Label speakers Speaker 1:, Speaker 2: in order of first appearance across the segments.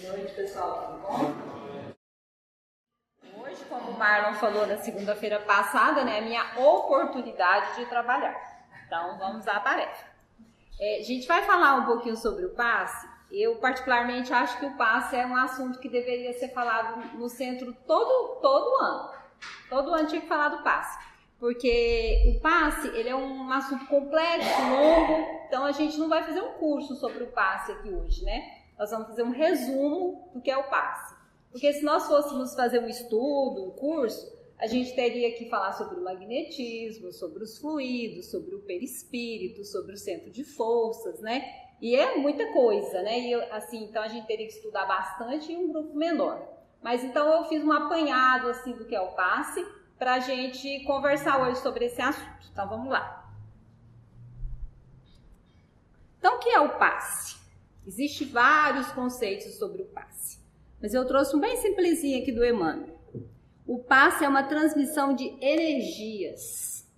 Speaker 1: Boa noite, pessoal, tudo bom? Hoje, como o Marlon falou na segunda-feira passada, né, é a minha oportunidade de trabalhar. Então, vamos à tarefa. A gente vai falar um pouquinho sobre o passe. Eu, particularmente, acho que o passe é um assunto que deveria ser falado no centro todo ano. Todo ano tinha que falar do passe. Porque o passe, ele é um assunto complexo, longo, então a gente não vai fazer um curso sobre o passe aqui hoje, né? Nós vamos fazer um resumo do que é o passe. Porque se nós fôssemos fazer um estudo, um curso, a gente teria que falar sobre o magnetismo, sobre os fluidos, sobre o perispírito, sobre o centro de forças, né? E é muita coisa, né? E assim, então a gente teria que estudar bastante em um grupo menor. Mas então eu fiz um apanhado assim do que é o passe, para a gente conversar hoje sobre esse assunto. Então, vamos lá. Então, o que é o passe? Existem vários conceitos sobre o passe, mas eu trouxe um bem simplesinho aqui do Emmanuel. O passe é uma transmissão de energias,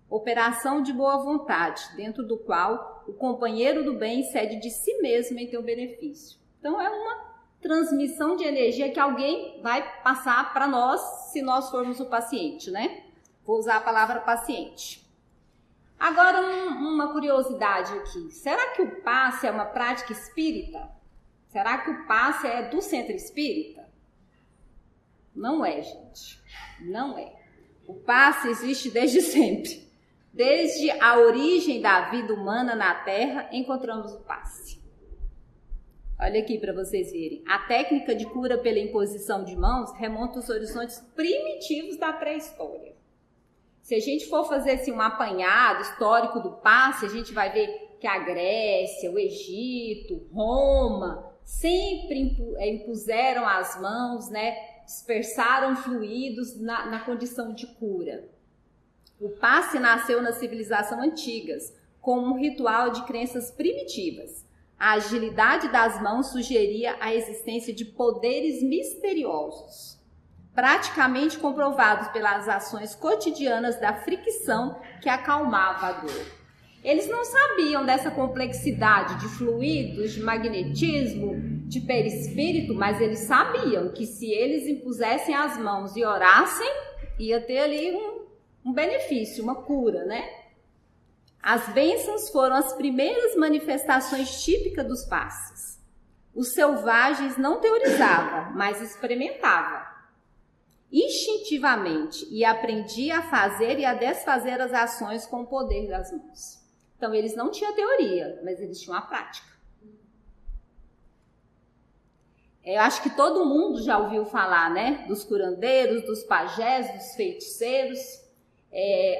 Speaker 1: operação de boa vontade, dentro do qual o companheiro do bem cede de si mesmo em teu benefício. Então, é uma transmissão de energia que alguém vai passar para nós, se nós formos o paciente, né? Vou usar a palavra paciente. Agora, uma curiosidade aqui. Será que o passe é uma prática espírita? Será que o passe é do centro espírita? Não é, gente. Não é. O passe existe desde sempre. Desde a origem da vida humana na Terra, encontramos o passe. Olha aqui para vocês verem. A técnica de cura pela imposição de mãos remonta aos horizontes primitivos da pré-história. Se a gente for fazer assim, um apanhado histórico do passe, a gente vai ver que a Grécia, o Egito, Roma, sempre impuseram as mãos, né? Dispersaram fluidos na condição de cura. O passe nasceu nas civilizações antigas, como um ritual de crenças primitivas. A agilidade das mãos sugeria a existência de poderes misteriosos, praticamente comprovados pelas ações cotidianas da fricção que acalmava a dor. Eles não sabiam dessa complexidade de fluidos, de magnetismo, de perispírito, mas eles sabiam que se eles impusessem as mãos e orassem, ia ter ali um benefício, uma cura, né? As bênçãos foram as primeiras manifestações típicas dos passes. Os selvagens não teorizavam, mas experimentavam instintivamente e aprendiam a fazer e a desfazer as ações com o poder das mãos. Então, eles não tinham teoria, mas eles tinham a prática. Eu acho que todo mundo já ouviu falar, né? Dos curandeiros, dos pajés, dos feiticeiros.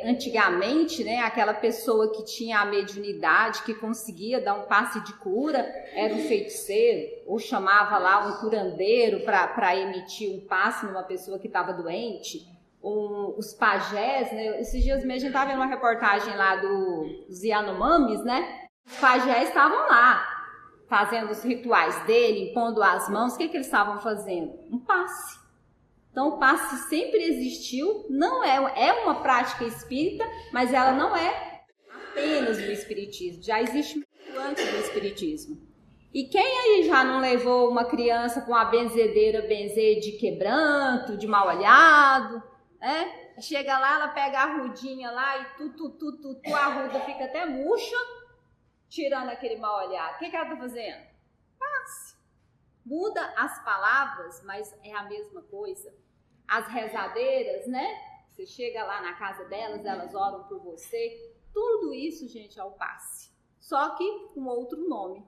Speaker 1: Antigamente, né, aquela pessoa que tinha a mediunidade, que conseguia dar um passe de cura, era um feiticeiro, ou chamava lá um curandeiro para emitir um passe numa pessoa que estava doente. Os pajés, né, esses dias mesmo a gente estava vendo uma reportagem lá dos Yanomamis, né? Os pajés estavam lá, fazendo os rituais dele, impondo as mãos. O que eles estavam fazendo? Um passe. Então, o passe sempre existiu, não é uma prática espírita, mas ela não é apenas do espiritismo, já existe muito antes do espiritismo. E quem aí já não levou uma criança com a benzedeira benzer de quebranto, de mal olhado, né? Chega lá, ela pega a arrudinha lá e a arruda fica até murcha, tirando aquele mal olhado. O que ela está fazendo? Passe. Muda as palavras, mas é a mesma coisa. As rezadeiras, né? Você chega lá na casa delas, elas oram por você. Tudo isso, gente, é o passe. Só que com outro nome.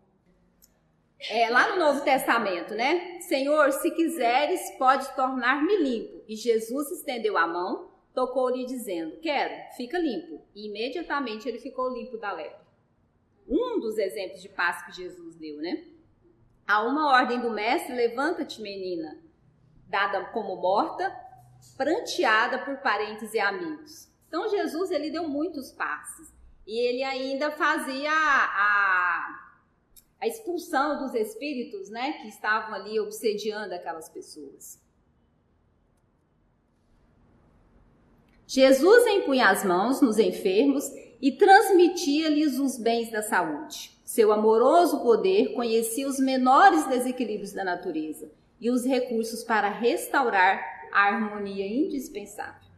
Speaker 1: Lá no Novo Testamento, né? Senhor, se quiseres, pode tornar-me limpo. E Jesus estendeu a mão, tocou-lhe dizendo, quero, fica limpo. E imediatamente ele ficou limpo da lepra. Um dos exemplos de passe que Jesus deu, né? Há uma ordem do mestre, levanta-te, menina, dada como morta, pranteada por parentes e amigos. Então, Jesus, ele deu muitos passes. E ele ainda fazia a expulsão dos espíritos, né, que estavam ali obsediando aquelas pessoas. Jesus impunha as mãos nos enfermos e transmitia-lhes os bens da saúde. Seu amoroso poder conhecia os menores desequilíbrios da natureza e os recursos para restaurar a harmonia indispensável.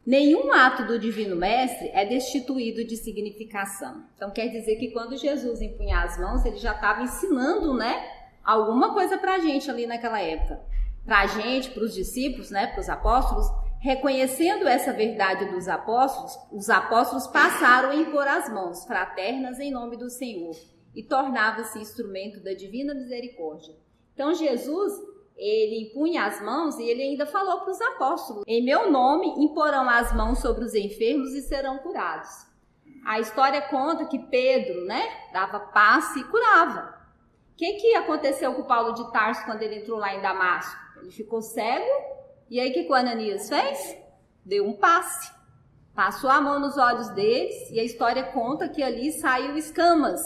Speaker 1: Nenhum ato do Divino Mestre é destituído de significação. Então quer dizer que quando Jesus impunha as mãos, ele já estava ensinando, alguma coisa para a gente ali naquela época. Para a gente, para os discípulos, para os apóstolos, reconhecendo essa verdade dos apóstolos, os apóstolos passaram a impor as mãos fraternas em nome do Senhor e tornava-se instrumento da divina misericórdia. Então Jesus, ele impunha as mãos e ele ainda falou para os apóstolos: em meu nome imporão as mãos sobre os enfermos e serão curados. A história conta que Pedro, dava passe e curava. O que aconteceu com Paulo de Tarso quando ele entrou lá em Damasco? Ele ficou cego e aí o que o Ananias fez? Deu um passe. Passou a mão nos olhos deles e a história conta que ali saiu escamas.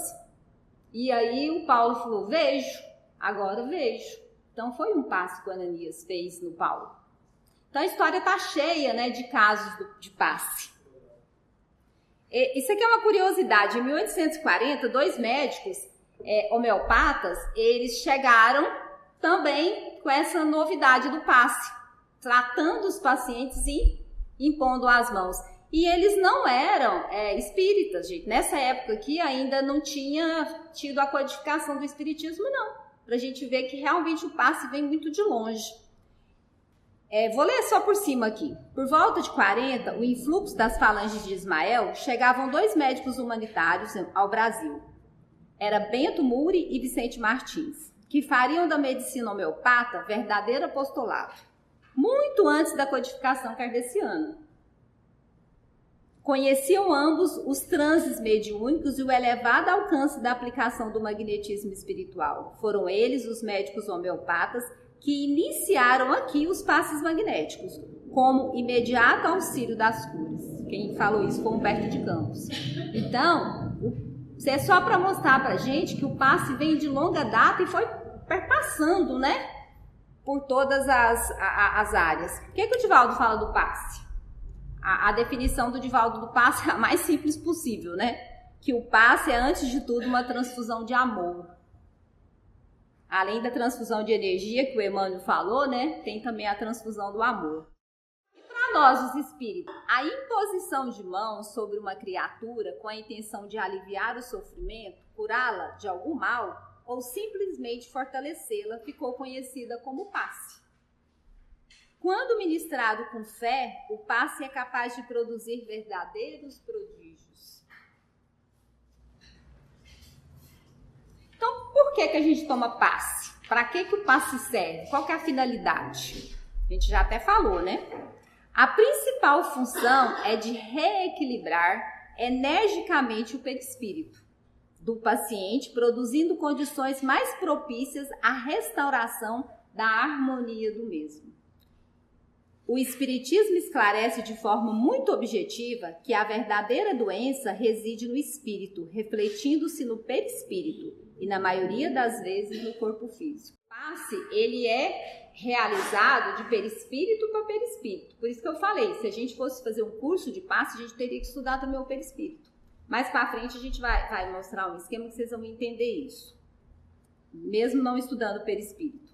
Speaker 1: E aí o Paulo falou: vejo, agora vejo. Então foi um passe que o Ananias fez no Paulo. Então a história está cheia de casos de passe. Isso aqui é uma curiosidade. Em 1840, 2 médicos homeopatas, eles chegaram também com essa novidade do passe, tratando os pacientes e impondo as mãos. E eles não eram espíritas, gente. Nessa época aqui ainda não tinha tido a codificação do espiritismo, não. Para a gente ver que realmente o passe vem muito de longe. Vou ler só por cima aqui. Por volta de 40, o influxo das falanges de Ismael, chegavam 2 médicos humanitários ao Brasil. Era Bento Muri e Vicente Martins, que fariam da medicina homeopata verdadeiro apostolado, muito antes da codificação kardeciana. Conheciam ambos os transes mediúnicos e o elevado alcance da aplicação do magnetismo espiritual. Foram eles, os médicos homeopatas, que iniciaram aqui os passes magnéticos, como imediato auxílio das curas. Quem falou isso foi Humberto de Campos. Então, isso é só para mostrar para a gente que o passe vem de longa data e foi perpassando, por todas as áreas. O que o Divaldo fala do passe? A definição do Divaldo do passe é a mais simples possível, que o passe é, antes de tudo, uma transfusão de amor. Além da transfusão de energia que o Emmanuel falou, tem também a transfusão do amor. E para nós, os espíritos, a imposição de mãos sobre uma criatura com a intenção de aliviar o sofrimento, curá-la de algum mal ou simplesmente fortalecê-la ficou conhecida como passe. Quando ministrado com fé, o passe é capaz de produzir verdadeiros prodígios. Então, por que a gente toma passe? Para que o passe serve? Qual que é a finalidade? A gente já até falou, A principal função é de reequilibrar energicamente o perispírito do paciente, produzindo condições mais propícias à restauração da harmonia do mesmo. O Espiritismo esclarece de forma muito objetiva que a verdadeira doença reside no espírito, refletindo-se no perispírito e, na maioria das vezes, no corpo físico. O passe, ele é realizado de perispírito para perispírito. Por isso que eu falei, se a gente fosse fazer um curso de passe, a gente teria que estudar também o perispírito. Mais para frente a gente vai mostrar um esquema que vocês vão entender isso, mesmo não estudando o perispírito.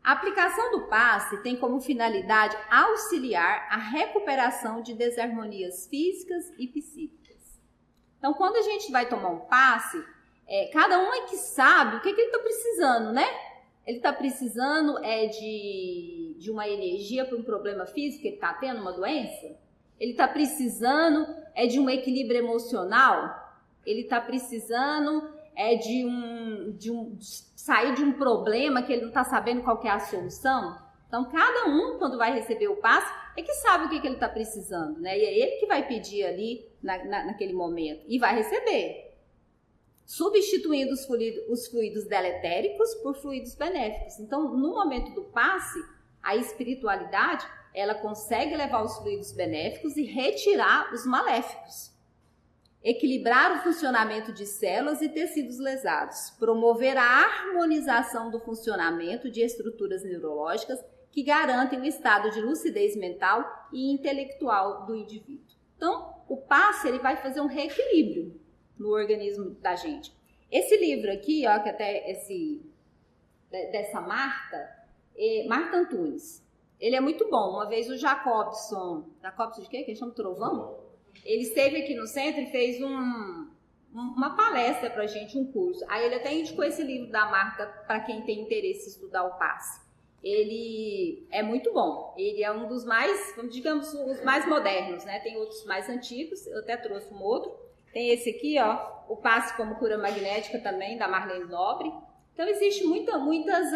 Speaker 1: A aplicação do passe tem como finalidade auxiliar a recuperação de desarmonias físicas e psíquicas. Então, quando a gente vai tomar um passe, cada um é que sabe o que ele está precisando, Ele está precisando de uma energia para um problema físico que ele está tendo, uma doença? Ele está precisando de um equilíbrio emocional? Ele está precisando sair de um problema que ele não está sabendo qual que é a solução? Então, cada um, quando vai receber o passe, é que sabe o que ele está precisando, E é ele que vai pedir ali naquele momento e vai receber, substituindo os fluidos deletéricos por fluidos benéficos. Então, no momento do passe, a espiritualidade, ela consegue levar os fluidos benéficos e retirar os maléficos. Equilibrar o funcionamento de células e tecidos lesados, promover a harmonização do funcionamento de estruturas neurológicas que garantem o estado de lucidez mental e intelectual do indivíduo. Então, o passe, ele vai fazer um reequilíbrio no organismo da gente. Esse livro aqui, ó, que até dessa Marta Antunes, ele é muito bom. Uma vez o Jacobson de quê? Que ele chama Trovão? Ele esteve aqui no centro e fez uma palestra pra gente, um curso. Aí ele até indicou esse livro da Marta para quem tem interesse em estudar o passe. Ele é muito bom. Ele é um dos mais, digamos, os mais modernos, né? Tem outros mais antigos, eu até trouxe um outro. Tem esse aqui, ó, o passe como cura magnética também, da Marlene Nobre. Então, existe muitas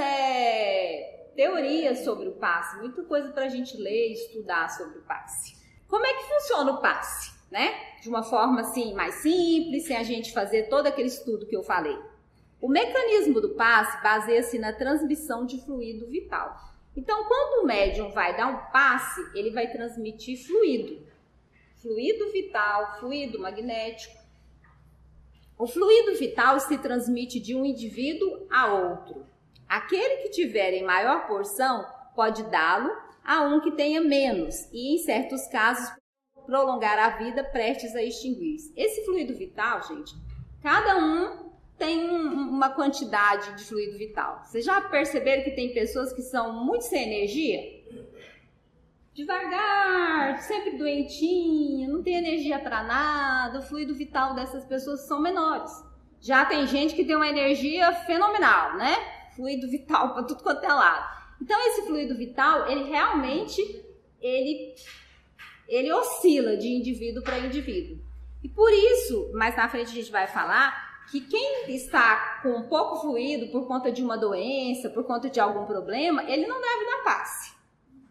Speaker 1: teorias sobre o passe, muita coisa para a gente ler e estudar sobre o passe. Como é que funciona o passe, né? De uma forma assim, mais simples, sem a gente fazer todo aquele estudo que eu falei. O mecanismo do passe baseia-se na transmissão de fluido vital. Então, quando o médium vai dar um passe, ele vai transmitir fluido vital, fluido magnético. O fluido vital se transmite de um indivíduo a outro. Aquele que tiver em maior porção pode dá-lo a um que tenha menos e, em certos casos, prolongar a vida prestes a extinguir-se. Esse fluido vital, gente, cada um tem uma quantidade de fluido vital. Vocês já perceberam que tem pessoas que são muito sem energia? Devagar, sempre doentinha, não tem energia para nada, o fluido vital dessas pessoas são menores. Já tem gente que tem uma energia fenomenal, né? Fluido vital para tudo quanto é lado. Então, esse fluido vital, ele realmente, ele oscila de indivíduo para indivíduo. E por isso, mais na frente a gente vai falar que quem está com pouco fluido por conta de uma doença, por conta de algum problema, ele não deve dar passe.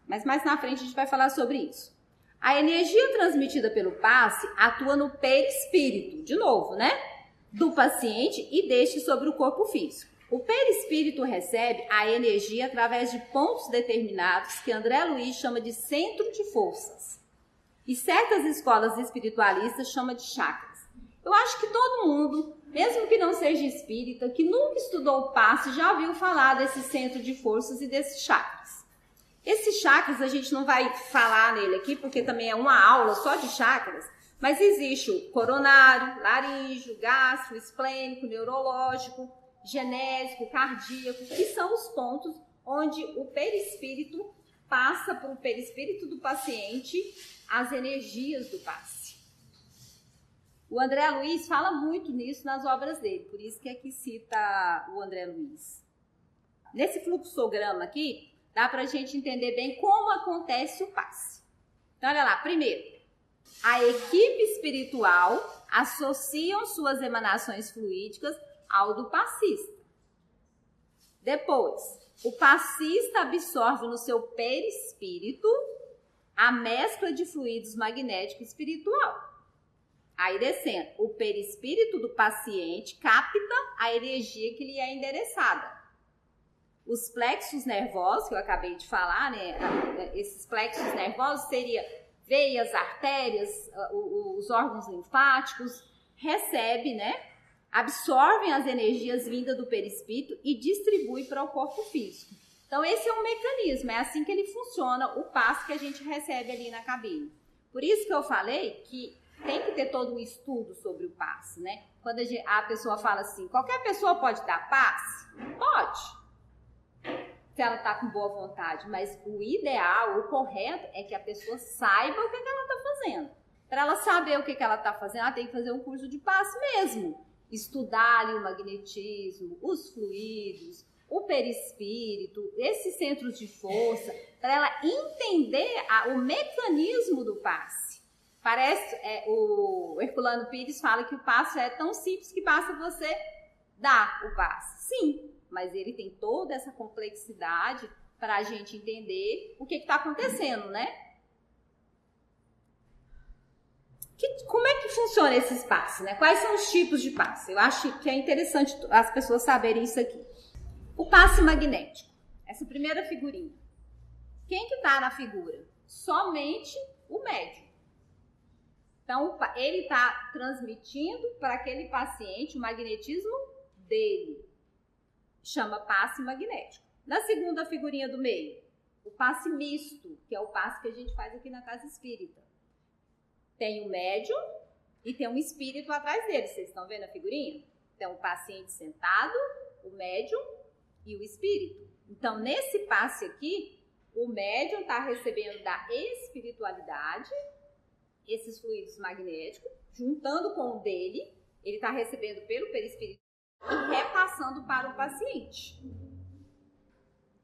Speaker 1: Mas mais na frente a gente vai falar sobre isso. A energia transmitida pelo passe atua no perispírito, de novo, né? Do paciente e deste sobre o corpo físico. O perispírito recebe a energia através de pontos determinados que André Luiz chama de centro de forças. E certas escolas espiritualistas chamam de chakras. Eu acho que todo mundo, mesmo que não seja espírita, que nunca estudou o passe, já ouviu falar desse centro de forças e desses chakras. Esses chakras a gente não vai falar nele aqui, porque também é uma aula só de chakras, mas existe o coronário, laríngeo, gastro, esplênico, neurológico, genésico, cardíaco, que são os pontos onde o perispírito passa para o perispírito do paciente as energias do passe. O André Luiz fala muito nisso nas obras dele, por isso que aqui cita o André Luiz. Nesse fluxograma aqui, dá para a gente entender bem como acontece o passe. Então, olha lá, primeiro, a equipe espiritual associam suas emanações fluídicas ao do passista. Depois, o passista absorve no seu perispírito a mescla de fluidos magnético e espiritual. Aí descendo, o perispírito do paciente capta a energia que lhe é endereçada. Os plexos nervosos, que eu acabei de falar, né? Esses plexos nervosos seriam veias, artérias, os órgãos linfáticos, recebe, né? Absorvem as energias vindas do perispírito e distribui para o corpo físico. Então, esse é um mecanismo, é assim que ele funciona, o passe que a gente recebe ali na cabine. Por isso que eu falei que tem que ter todo um estudo sobre o passe, né? Quando a pessoa fala assim, qualquer pessoa pode dar passe? Pode. Se ela está com boa vontade, mas o ideal, o correto é que a pessoa saiba o que ela está fazendo. Para ela saber o que ela está fazendo, ela tem que fazer um curso de passe mesmo. Estudar ali o magnetismo, os fluidos, o perispírito, esses centros de força, para ela entender o mecanismo do passe. Parece, o Herculano Pires fala que o passe é tão simples que basta você dar o passe. Sim, mas ele tem toda essa complexidade para a gente entender o que está acontecendo, né? Como é que funciona esse passe, né? Quais são os tipos de passe? Eu acho que é interessante as pessoas saberem isso aqui. O passe magnético, essa primeira figurinha. Quem que está na figura? Somente o médium. Então, ele está transmitindo para aquele paciente o magnetismo dele. Chama passe magnético. Na segunda figurinha do meio, o passe misto, que é o passe que a gente faz aqui na casa espírita. Tem o médium e tem um espírito atrás dele. Vocês estão vendo a figurinha? Então, o paciente sentado, o médium e o espírito. Então, nesse passe aqui, o médium está recebendo da espiritualidade esses fluidos magnéticos, juntando com o dele, ele está recebendo pelo perispírito e repassando para o paciente.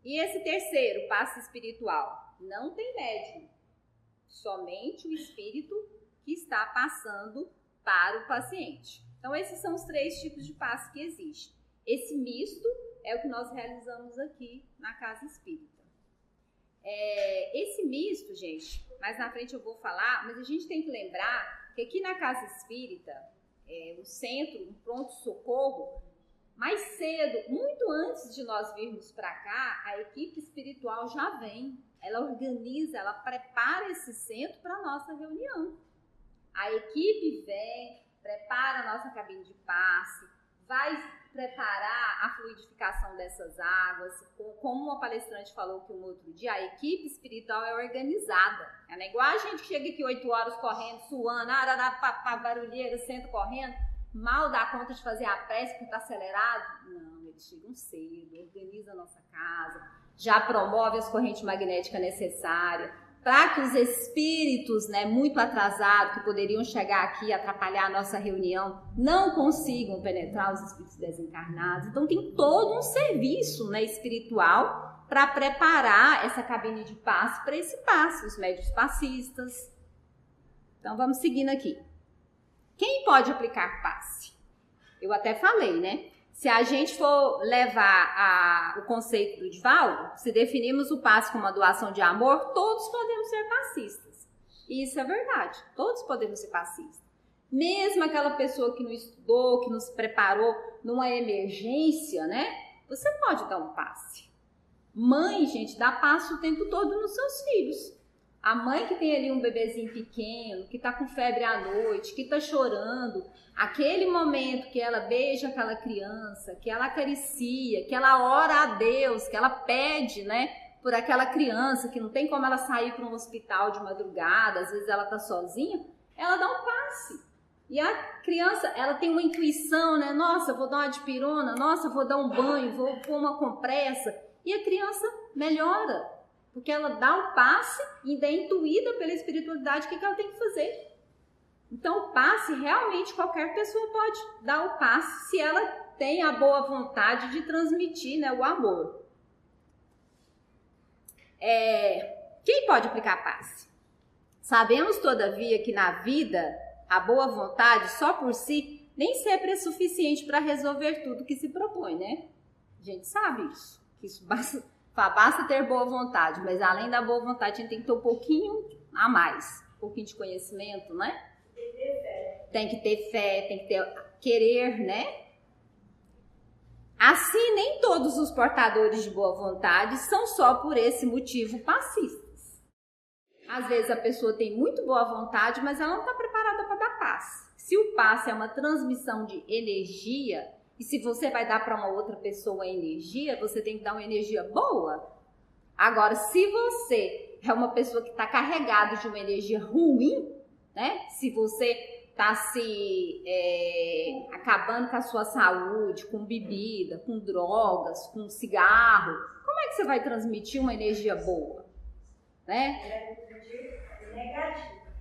Speaker 1: E esse terceiro, passe espiritual, não tem médium, somente o espírito que está passando para o paciente. Então, esses são os 3 tipos de passe que existem. Esse misto é o que nós realizamos aqui na Casa Espírita. Esse misto, gente, mais na frente eu vou falar, mas a gente tem que lembrar que aqui na Casa Espírita, o centro, um pronto-socorro, mais cedo, muito antes de nós virmos para cá, a equipe espiritual já vem. Ela organiza, ela prepara esse centro para a nossa reunião. A equipe vem, prepara a nossa cabine de passe, vai preparar a fluidificação dessas águas. Como uma palestrante falou que um outro dia, a equipe espiritual é organizada. Não é igual a gente que chega aqui 8 horas correndo, suando, barulheira, senta correndo, mal dá conta de fazer a prece porque está acelerado. Não, eles chegam cedo, organizam a nossa casa, já promove as correntes magnéticas necessárias, para que os espíritos, muito atrasados, que poderiam chegar aqui e atrapalhar a nossa reunião, não consigam penetrar os espíritos desencarnados. Então, tem todo um serviço, espiritual para preparar essa cabine de passe para esse passe, os médios passistas. Então, vamos seguindo aqui. Quem pode aplicar passe? Eu até falei, Se a gente for levar o conceito do Divaldo, se definirmos o passe como uma doação de amor, todos podemos ser passistas. E isso é verdade, todos podemos ser passistas. Mesmo aquela pessoa que não estudou, que não se preparou numa emergência, Você pode dar um passe. Mãe, gente, dá passe o tempo todo nos seus filhos. A mãe que tem ali um bebezinho pequeno, que tá com febre à noite, que tá chorando, aquele momento que ela beija aquela criança, que ela acaricia, que ela ora a Deus, que ela pede, por aquela criança, que não tem como ela sair para um hospital de madrugada, às vezes ela tá sozinha, ela dá um passe. E a criança, ela tem uma intuição, Nossa, eu vou dar uma dipirona, nossa, eu vou dar um banho, vou pôr uma compressa. E a criança melhora. Porque ela dá o passe e ainda é intuída pela espiritualidade o que ela tem que fazer. Então, o passe, realmente, qualquer pessoa pode dar o passe se ela tem a boa vontade de transmitir o amor. Quem pode aplicar passe? Sabemos, todavia, que na vida, a boa vontade, só por si, nem sempre é suficiente para resolver tudo que se propõe, A gente sabe isso. Que isso basta ter boa vontade, mas além da boa vontade, a gente tem que ter um pouquinho a mais. Um pouquinho de conhecimento, Tem que ter fé, tem que ter querer, Assim, nem todos os portadores de boa vontade são só por esse motivo passistas. Às vezes a pessoa tem muito boa vontade, mas ela não está preparada para dar passe. Se o passe é uma transmissão de energia, e se você vai dar para uma outra pessoa energia, você tem que dar uma energia boa. Agora, se você é uma pessoa que está carregada de uma energia ruim, Se você está acabando com a sua saúde, com bebida, com drogas, com cigarro, como é que você vai transmitir uma energia boa?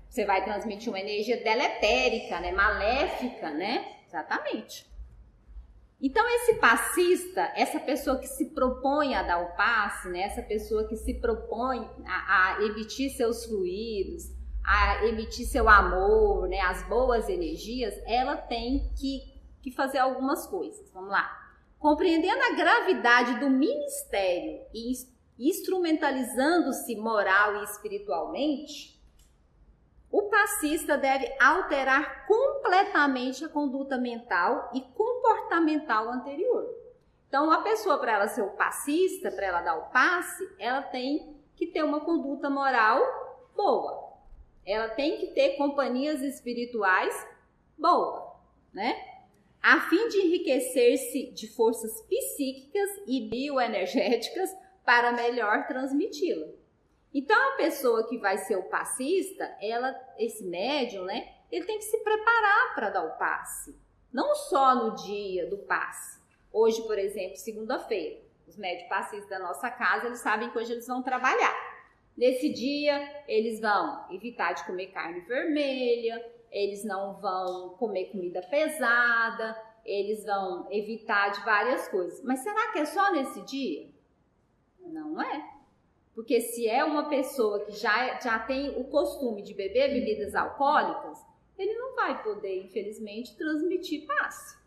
Speaker 1: Você vai transmitir uma energia deletérica, maléfica, Exatamente. Então, esse passista, essa pessoa que se propõe a dar o passe, essa pessoa que se propõe a emitir seus fluidos, a emitir seu amor, as boas energias, ela tem que fazer algumas coisas. Vamos lá. Compreendendo a gravidade do ministério e instrumentalizando-se moral e espiritualmente, o passista deve alterar completamente a conduta mental e comportamental anterior. Então, a pessoa, para ela ser o passista, para ela dar o passe, ela tem que ter uma conduta moral boa. Ela tem que ter companhias espirituais boas, A fim de enriquecer-se de forças psíquicas e bioenergéticas para melhor transmiti-la. Então, a pessoa que vai ser o passista, esse médium, né, ele tem que se preparar para dar o passe. Não só no dia do passe. Hoje, por exemplo, segunda-feira, os médios passistas da nossa casa, eles sabem que hoje eles vão trabalhar. Nesse dia, eles vão evitar de comer carne vermelha, eles não vão comer comida pesada, eles vão evitar de várias coisas. Mas será que é só nesse dia? Não é. Porque se é uma pessoa que já tem o costume de beber bebidas alcoólicas, ele não vai poder, infelizmente, transmitir passe.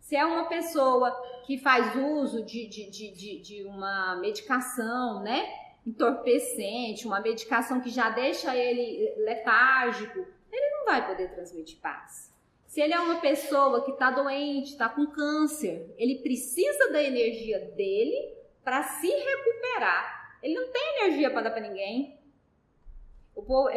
Speaker 1: Se é uma pessoa que faz uso de uma medicação, né, entorpecente, uma medicação que já deixa ele letárgico, ele não vai poder transmitir passe. Se ele é uma pessoa que está doente, está com câncer, ele precisa da energia dele para se recuperar. Ele não tem energia para dar para ninguém. O povo,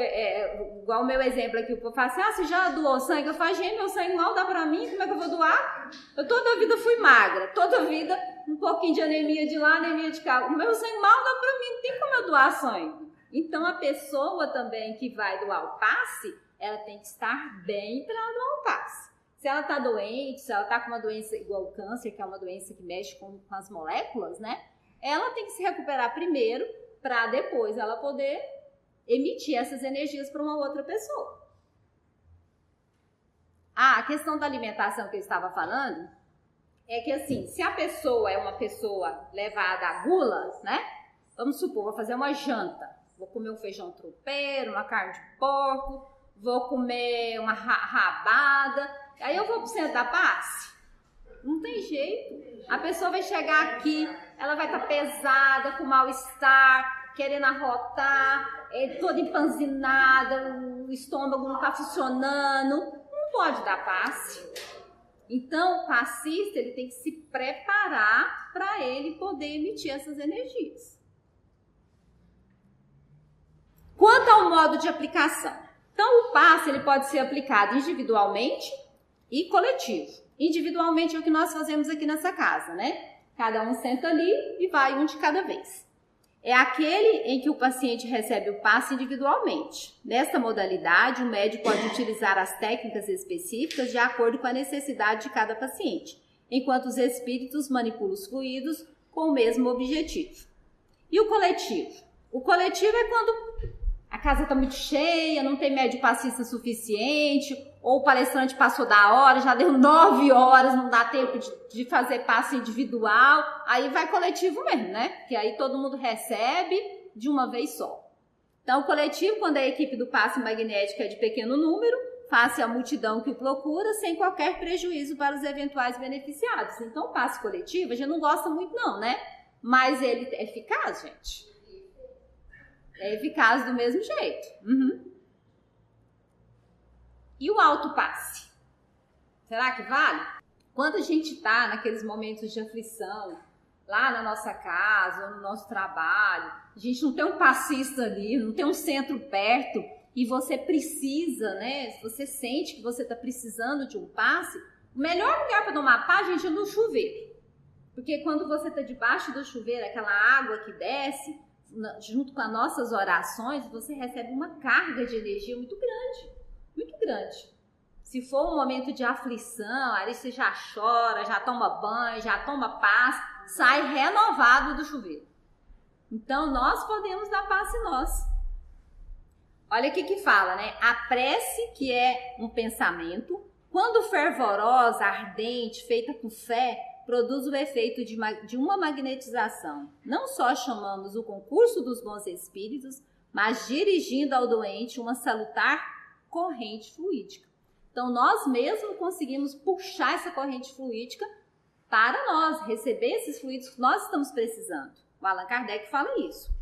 Speaker 1: igual o meu exemplo aqui, o povo fala assim, você já doou sangue? Eu falo, gente, meu sangue mal dá para mim, como é que eu vou doar? Eu toda a vida fui magra, toda a vida um pouquinho de anemia de lá, anemia de cá. O meu sangue mal dá para mim, não tem como eu doar sangue. Então, a pessoa também que vai doar o passe, ela tem que estar bem para doar o passe. Se ela está doente, se ela está com uma doença igual o câncer, que é uma doença que mexe com as moléculas, né? Ela tem que se recuperar primeiro para depois ela poder emitir essas energias para uma outra pessoa. A questão da alimentação que eu estava falando é que assim, se a pessoa é uma pessoa levada a gula, né? Vamos supor, vou fazer uma janta. Vou comer um feijão tropeiro, uma carne de porco, vou comer uma rabada. Aí eu vou sentar passe? Não tem jeito. A pessoa vai chegar aqui, ela vai estar pesada, com mal-estar, querendo arrotar, toda empanzinada, o estômago não está funcionando. Não pode dar passe. Então, o passista ele tem que se preparar para ele poder emitir essas energias. Quanto ao modo de aplicação. Então, o passe ele pode ser aplicado individualmente e coletivo. Individualmente é o que nós fazemos aqui nessa casa, né? Cada um senta ali e vai um de cada vez. É aquele em que o paciente recebe o passe individualmente. Nesta modalidade, o médico pode utilizar as técnicas específicas de acordo com a necessidade de cada paciente, enquanto os espíritos manipulam os fluidos com o mesmo objetivo. E o coletivo? O coletivo é quando a casa está muito cheia, não tem médico passista suficiente, ou o palestrante passou da hora, já deu 9 horas, não dá tempo de fazer passe individual, aí vai coletivo mesmo, né? Que aí todo mundo recebe de uma vez só. Então, o coletivo, quando a equipe do passe magnético é de pequeno número, face à multidão que o procura, sem qualquer prejuízo para os eventuais beneficiados. Então, o passe coletivo, a gente não gosta muito não, né? Mas ele é eficaz, gente. É eficaz do mesmo jeito. E o autopasse? Será que vale? Quando a gente está naqueles momentos de aflição, lá na nossa casa ou no nosso trabalho, a gente não tem um passista ali, não tem um centro perto e você precisa, né? Se você sente que você está precisando de um passe, o melhor lugar para tomar passe, gente, é no chuveiro. Porque quando você está debaixo do chuveiro, aquela água que desce, junto com as nossas orações, você recebe uma carga de energia muito grande, muito grande. Se for um momento de aflição, aí você já chora, já toma banho, já toma paz, sai renovado do chuveiro. Então, nós podemos dar paz em nós. Olha o que fala, né? A prece, que é um pensamento, quando fervorosa, ardente, feita com fé, produz o efeito de uma magnetização. Não só chamamos o concurso dos bons espíritos, mas dirigindo ao doente uma salutar corrente fluídica. Então, nós mesmos conseguimos puxar essa corrente fluídica para nós, receber esses fluidos que nós estamos precisando. O Allan Kardec fala isso.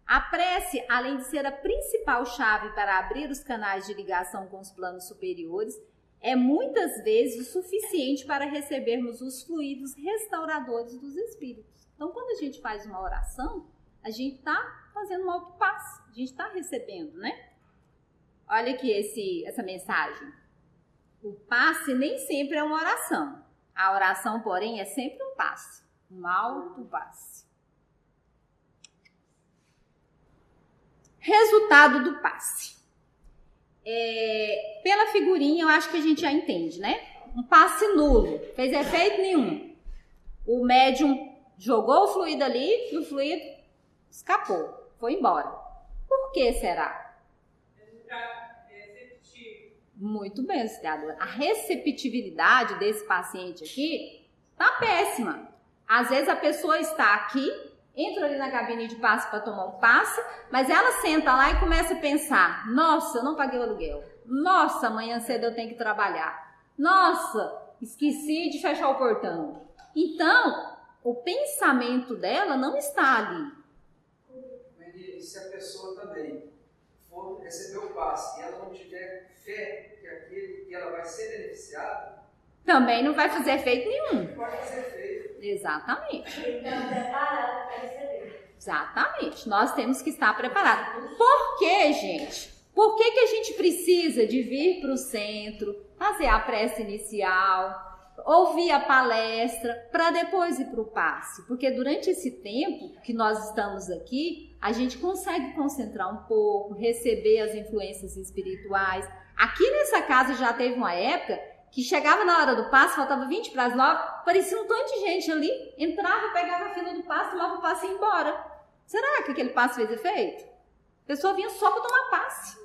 Speaker 1: A prece, além de ser a principal chave para abrir os canais de ligação com os planos superiores, é muitas vezes o suficiente para recebermos os fluidos restauradores dos espíritos. Então, quando a gente faz uma oração, a gente está fazendo um autopasse, a gente está recebendo, né? Olha aqui essa mensagem. O passe nem sempre é uma oração. A oração, porém, é sempre um passe, um autopasse. resultado do passe. Pela figurinha, eu acho que a gente já entende, né? Um passe nulo, fez efeito nenhum. O médium jogou o fluido ali e o fluido escapou, foi embora. Por que será? Muito bem, auxiliadora. A receptibilidade desse paciente aqui tá péssima. Às vezes a pessoa está aqui, entra ali na cabine de passe para tomar um passe, mas ela senta lá e começa a pensar: nossa, eu não paguei o aluguel. Nossa, amanhã cedo eu tenho que trabalhar. Nossa, esqueci de fechar o portão. Então, o pensamento dela não está ali.
Speaker 2: E se a pessoa também for receber o passe e ela não tiver fé que ela vai ser beneficiada,
Speaker 1: também não vai fazer efeito nenhum.
Speaker 2: Não vai fazer efeito.
Speaker 1: Exatamente.
Speaker 3: Então, preparado para receber.
Speaker 1: Exatamente. Nós temos que estar preparados. Por quê, gente? Por que a gente precisa de vir para o centro, fazer a prece inicial, ouvir a palestra, para depois ir para o passe? Porque durante esse tempo que nós estamos aqui, a gente consegue concentrar um pouco, receber as influências espirituais. Aqui nessa casa já teve uma época que chegava na hora do passe, faltava 20 para as 9, parecia um tanto de gente ali, entrava, pegava a fila do passe, tomava o passe e ia embora. Será que aquele passe fez efeito? A pessoa vinha só para tomar passe.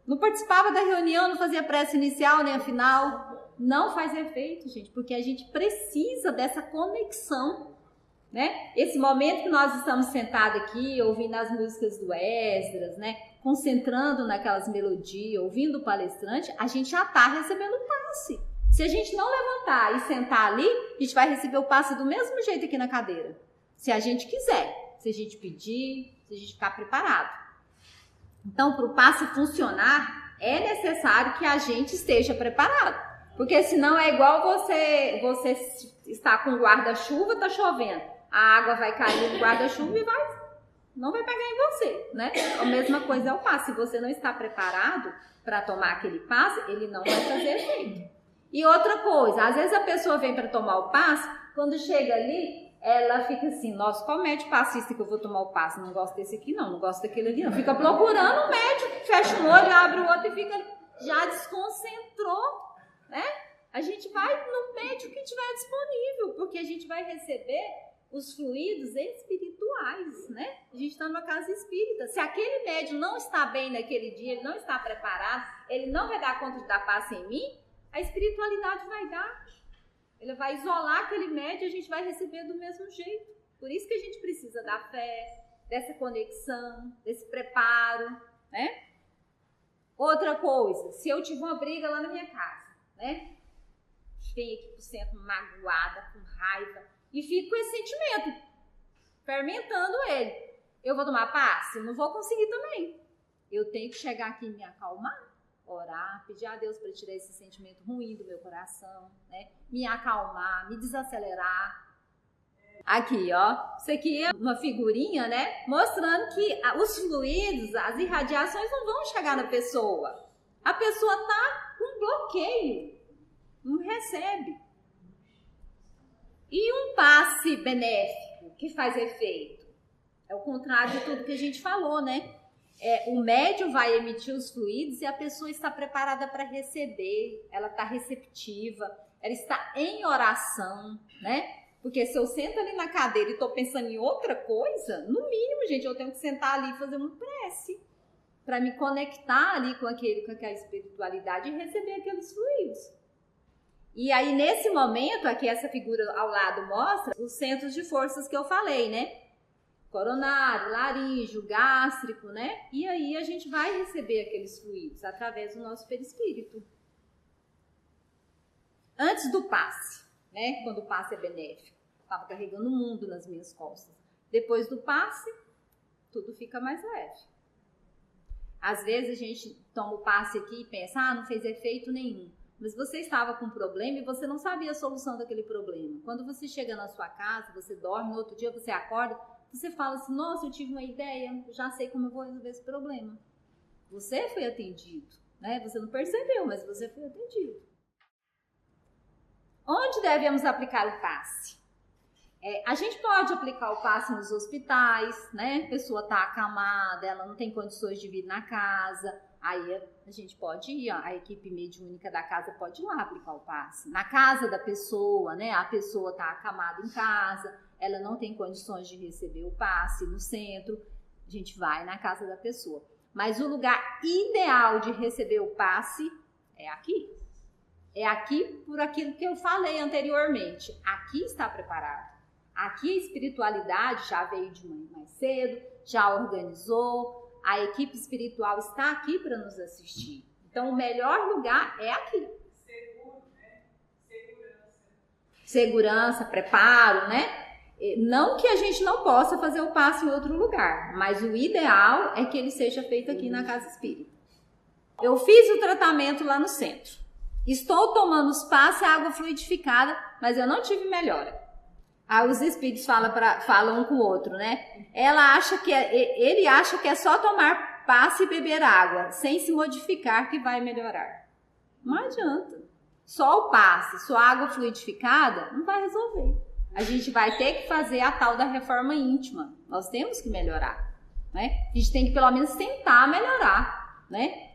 Speaker 1: Não participava da reunião, não fazia prece inicial nem a final. Não faz efeito, gente, porque a gente precisa dessa conexão, né? Esse momento que nós estamos sentados aqui, ouvindo as músicas do Esdras, né? Concentrando naquelas melodias, ouvindo o palestrante, a gente já está recebendo o passe. Se a gente não levantar e sentar ali, a gente vai receber o passe do mesmo jeito aqui na cadeira. Se a gente quiser, se a gente pedir, se a gente ficar preparado. Então, para o passe funcionar, é necessário que a gente esteja preparado. Porque senão é igual você está com o guarda-chuva, está chovendo. A água vai cair no guarda-chuva e não vai pegar em você, né? A mesma coisa é o passe. Se você não está preparado para tomar aquele passe, ele não vai fazer efeito. E outra coisa, às vezes a pessoa vem para tomar o passe, quando chega ali, ela fica assim: nossa, qual médico passista que eu vou tomar o passe? Não gosto desse aqui não gosto daquele ali não. Fica procurando o médico, fecha um olho, abre o outro e fica, já desconcentrou, né? A gente vai no médico que tiver disponível, porque a gente vai receber os fluidos espirituais, né? A gente está numa casa espírita. Se aquele médium não está bem naquele dia, ele não está preparado, ele não vai dar conta de dar passe em mim, a espiritualidade vai dar. Ele vai isolar aquele médium e a gente vai receber do mesmo jeito. Por isso que a gente precisa da fé, dessa conexão, desse preparo, né? Outra coisa, se eu tive uma briga lá na minha casa, né? Venho aqui pro centro magoada, com raiva, e fico com esse sentimento, fermentando ele. Eu vou tomar passe? Eu não vou conseguir também. Eu tenho que chegar aqui e me acalmar, orar, pedir a Deus para tirar esse sentimento ruim do meu coração, né? Me acalmar, me desacelerar. Aqui, ó, isso aqui é uma figurinha, né? Mostrando que os fluidos, as irradiações não vão chegar na pessoa. A pessoa tá com bloqueio, não recebe. E um passe benéfico que faz efeito? É o contrário de tudo que a gente falou, né? O médium vai emitir os fluidos e a pessoa está preparada para receber, ela está receptiva, ela está em oração, né? Porque se eu sento ali na cadeira e estou pensando em outra coisa, no mínimo, gente, eu tenho que sentar ali e fazer uma prece para me conectar ali com aquela espiritualidade e receber aqueles fluidos. E aí, nesse momento, aqui essa figura ao lado mostra os centros de forças que eu falei, né? Coronário, laríngeo, gástrico, né? E aí a gente vai receber aqueles fluidos através do nosso perispírito. Antes do passe, né? Quando o passe é benéfico, estava carregando o mundo nas minhas costas. Depois do passe, tudo fica mais leve. Às vezes a gente toma o passe aqui e pensa: não fez efeito nenhum. Mas você estava com um problema e você não sabia a solução daquele problema. Quando você chega na sua casa, você dorme, no outro dia você acorda, você fala assim: nossa, eu tive uma ideia, já sei como eu vou resolver esse problema. Você foi atendido, né? Você não percebeu, mas você foi atendido. Onde devemos aplicar o passe? A gente pode aplicar o passe nos hospitais, né? A pessoa está acamada, ela não tem condições de vir na casa, aí a gente pode ir, a equipe mediúnica da casa pode ir lá aplicar o passe. Na casa da pessoa, né? A pessoa está acamada em casa, ela não tem condições de receber o passe no centro, a gente vai na casa da pessoa. Mas o lugar ideal de receber o passe é aqui. É aqui por aquilo que eu falei anteriormente. Aqui está preparado. Aqui a espiritualidade já veio de manhã mais cedo, já organizou, a equipe espiritual está aqui para nos assistir. Então o melhor lugar é aqui.
Speaker 4: Seguro, né?
Speaker 1: Segurança, preparo, né? Não que a gente não possa fazer o passe em outro lugar, mas o ideal é que ele seja feito aqui na casa espírita. Eu fiz o tratamento lá no centro. Estou tomando os passes, água fluidificada, mas eu não tive melhora. Aí os espíritos falam um com o outro, né? Ele acha que é só tomar passe e beber água, sem se modificar, que vai melhorar. Não adianta. Só o passe, só a água fluidificada, não vai resolver. A gente vai ter que fazer a tal da reforma íntima. Nós temos que melhorar, né? A gente tem que pelo menos tentar melhorar, né?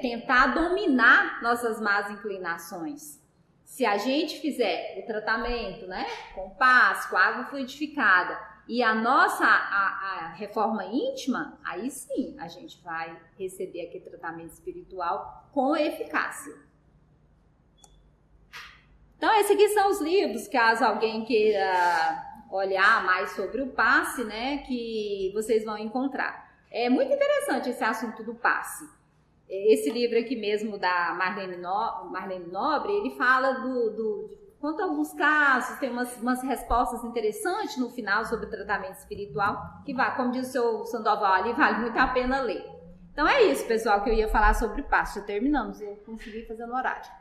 Speaker 1: Tentar dominar nossas más inclinações. Se a gente fizer o tratamento, né, com passe, com água fluidificada e a nossa a reforma íntima, aí sim a gente vai receber aquele tratamento espiritual com eficácia. Então, esses aqui são os livros, caso alguém queira olhar mais sobre o passe, né, que vocês vão encontrar. É muito interessante esse assunto do passe. Esse livro aqui mesmo da Marlene Nobre, ele fala conta alguns casos, tem umas respostas interessantes no final sobre o tratamento espiritual, que vai, como diz o seu Sandoval ali, vale muito a pena ler. Então é isso, pessoal, que eu ia falar sobre passe. Já terminamos, eu consegui fazer no horário.